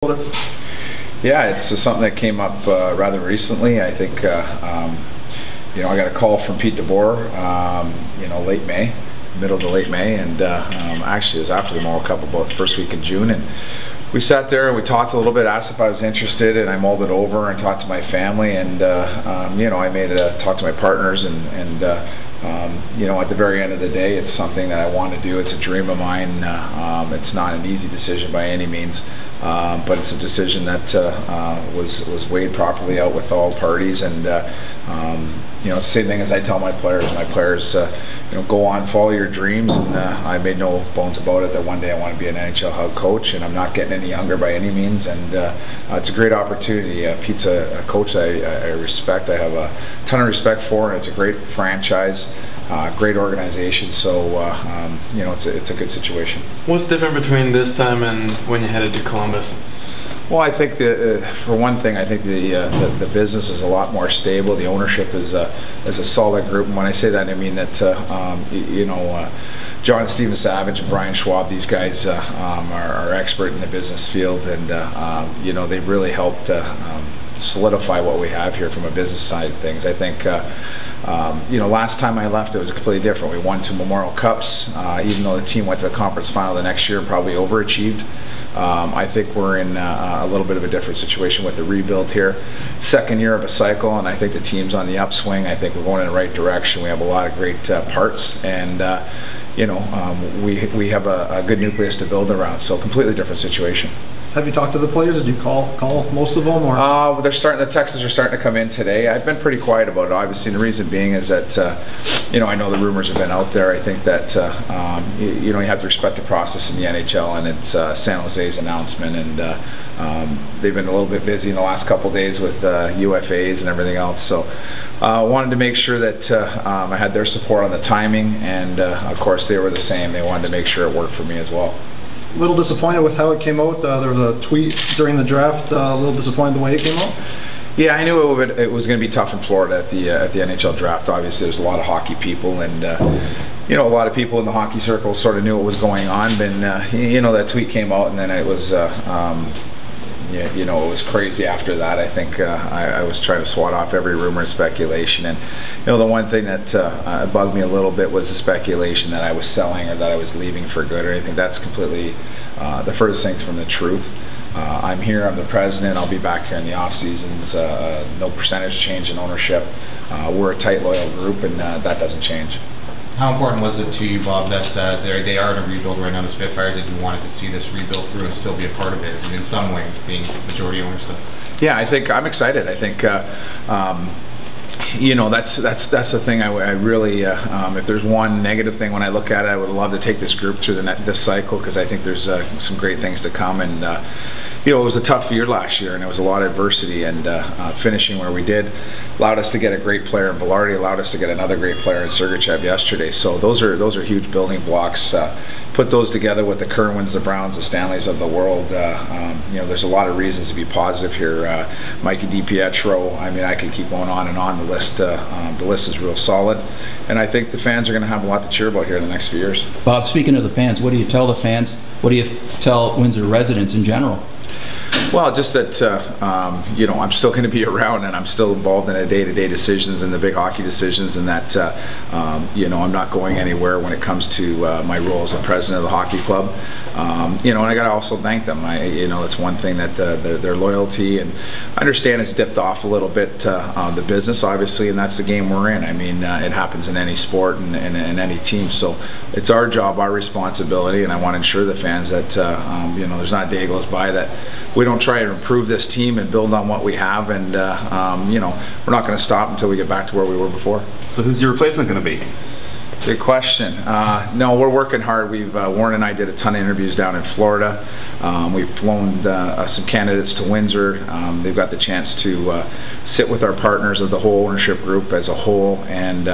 Yeah, it's something that came up rather recently. I think I got a call from Pete DeBoer, late May, middle to late May, and actually it was after the World Cup, about the first week in June, and we sat there and we talked a little bit, asked if I was interested, and I mulled it over and talked to my family, and I made it talk to my partners, and at the very end of the day, it's something that I want to do. It's a dream of mine. It's not an easy decision by any means, but it's a decision that was weighed properly out with all parties, and it's the same thing as I tell my players. My players, go on, follow your dreams, and I made no bones about it that one day I want to be an NHL head coach, and I'm not getting any younger by any means, and it's a great opportunity. Pete's a coach I respect. I have a ton of respect for, and it's a great franchise. Great organization, so it's a good situation. What's different between this time and when you headed to Columbus? Well, I think for one thing, I think the business is a lot more stable. The ownership is a solid group, and when I say that, I mean that John and Steven Savage and Brian Schwab, these guys are expert in the business field, and they've really helped solidify what we have here from a business side of things. I think last time I left, it was completely different. We won 2 Memorial Cups, even though the team went to the conference final the next year and probably overachieved. I think we're in a little bit of a different situation with the rebuild here. Second year of a cycle, and I think the team's on the upswing. I think we're going in the right direction. We have a lot of great parts, and we have a good nucleus to build around, so completely different situation. Have you talked to the players? Did you call most of them? Or? The texts are starting to come in today. I've been pretty quiet about it, obviously, and the reason being is that I know the rumors have been out there. I think that you have to respect the process in the NHL, and it's San Jose's announcement, and they've been a little bit busy in the last couple of days with UFAs and everything else. So I wanted to make sure that I had their support on the timing, and of course they were the same. They wanted to make sure it worked for me as well. A little disappointed with how it came out. There was a tweet during the draft. A little disappointed the way it came out. Yeah, I knew it was going to be tough in Florida at the NHL draft. Obviously, there's a lot of hockey people, and a lot of people in the hockey circle sort of knew what was going on. But that tweet came out, and then it was. It was crazy after that. I think I was trying to swat off every rumor and speculation, and the one thing that bugged me a little bit was the speculation that I was selling or that I was leaving for good or anything. That's completely the furthest thing from the truth. I'm here, I'm the president, I'll be back here in the off seasons. No percentage change in ownership. We're a tight, loyal group, and that doesn't change. How important was it to you, Bob, that they are in a rebuild right now, the Spitfires, that you wanted to see this rebuild through and still be a part of it, and in some way being majority owners? Yeah, I think I'm excited. I think that's the thing. I really, if there's one negative thing when I look at it, I would love to take this group through this cycle, because I think there's some great things to come. And it was a tough year last year, and it was a lot of adversity, and finishing where we did allowed us to get a great player in Velarde, allowed us to get another great player in Sergachev yesterday. So those are huge building blocks. Put those together with the Kerwins, the Browns, the Stanleys of the world. There's a lot of reasons to be positive here. Mikey DiPietro. I mean, I could keep going on and on. The list is real solid, and I think the fans are going to have a lot to cheer about here in the next few years. Bob, speaking of the fans, what do you tell the fans? What do you tell Windsor residents in general? Well, just that I'm still going to be around, and I'm still involved in the day-to-day decisions and the big hockey decisions, and that I'm not going anywhere when it comes to my role as the president of the hockey club. And I got to also thank them. That's one thing, that their loyalty, and I understand it's dipped off a little bit, the business, obviously, and that's the game we're in. I mean, it happens in any sport and any team. So it's our job, our responsibility, and I want to ensure the fans that there's not a day goes by that we don't try to improve this team and build on what we have, and we're not going to stop until we get back to where we were before. So who's your replacement going to be? Good question. No, we're working hard. Warren and I did a ton of interviews down in Florida. We've flown some candidates to Windsor. They've got the chance to sit with our partners of the whole ownership group as a whole, and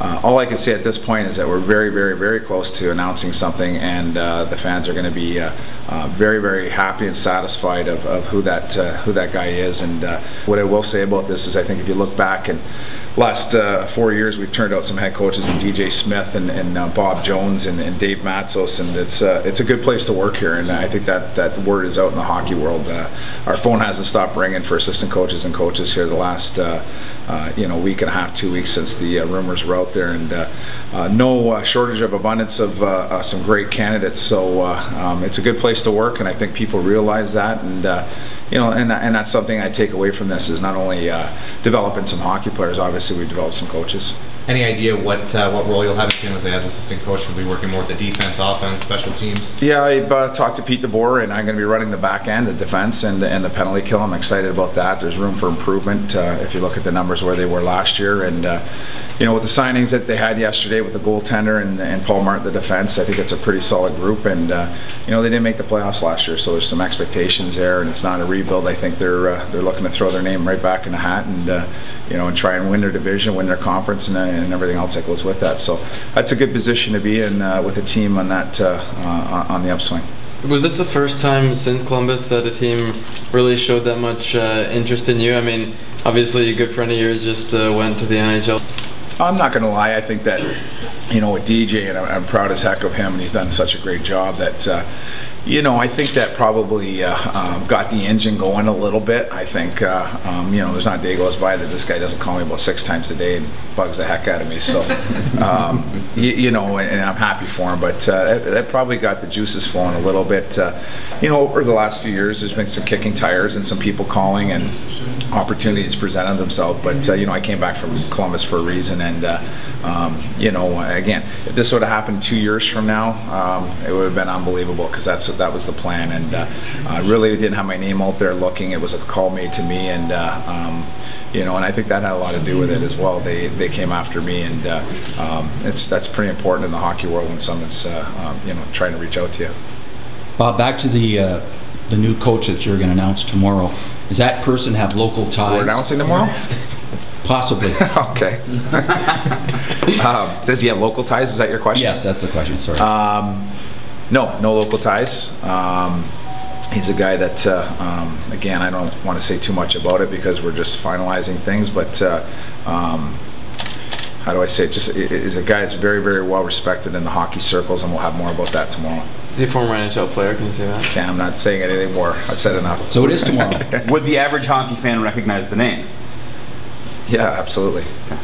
all I can say at this point is that we're very, very, very close to announcing something, and the fans are going to be very, very happy and satisfied of who that guy is. And what I will say about this is, I think if you look back and last 4 years, we've turned out some head coaches in DJ Smith and Bob Jones and Dave Matzos, and it's a good place to work here. And I think that word is out in the hockey world. Our phone hasn't stopped ringing for assistant coaches and coaches here the last week and a half, 2 weeks since the rumors were out there, and no shortage of abundance of some great candidates. So it's a good place to work, and I think people realize that. And and that's something I take away from this, is not only developing some hockey players. Obviously, we've developed some coaches. Any idea what role you'll have in as assistant coach? Will be working more with the defense, offense, special teams? Yeah, I've talked to Pete DeBoer, and I'm going to be running the back end, the defense, and the penalty kill. I'm excited about that. There's room for improvement if you look at the numbers where they were last year, and with the signings that they had yesterday with the goaltender and Paul Martin, the defense, I think it's a pretty solid group. And they didn't make the playoffs last year, so there's some expectations there, and it's not a rebuild. I think they're looking to throw their name right back in the hat and and try and win their division, win their conference, and everything else that goes with that. So that's a good position to be in with a team on that on the upswing. Was this the first time since Columbus that a team really showed that much interest in you? I mean, obviously a good friend of yours just went to the NHL. I'm not going to lie. I think that, with DJ, and I'm proud as heck of him, and he's done such a great job that, I think that probably got the engine going a little bit. I think, there's not a day goes by that this guy doesn't call me about 6 times a day and bugs the heck out of me. So, and I'm happy for him. But that probably got the juices flowing a little bit. Over the last few years, there's been some kicking tires and some people calling and opportunities presented themselves. But, I came back from Columbus for a reason. And, again, if this would have happened 2 years from now, it would have been unbelievable, because that was the plan. And I really didn't have my name out there looking. It was a call made to me, and and I think that had a lot to do with it as well. They came after me, and that's pretty important in the hockey world when someone's trying to reach out to you. Bob, back to the new coach that you're going to announce tomorrow. Does that person have local ties? We're announcing tomorrow? Possibly. Okay. Does he have local ties? Was that your question? Yes, that's the question. Sorry. No local ties. He's a guy that, again, I don't want to say too much about it because we're just finalizing things, but how do I say it? Just is a guy that's very, very well respected in the hockey circles, and we'll have more about that tomorrow. Is he a former NHL player? Can you say that? Okay, I'm not saying anything more. I've said enough. So it is tomorrow. Would the average hockey fan recognize the name? Yeah, absolutely. Okay.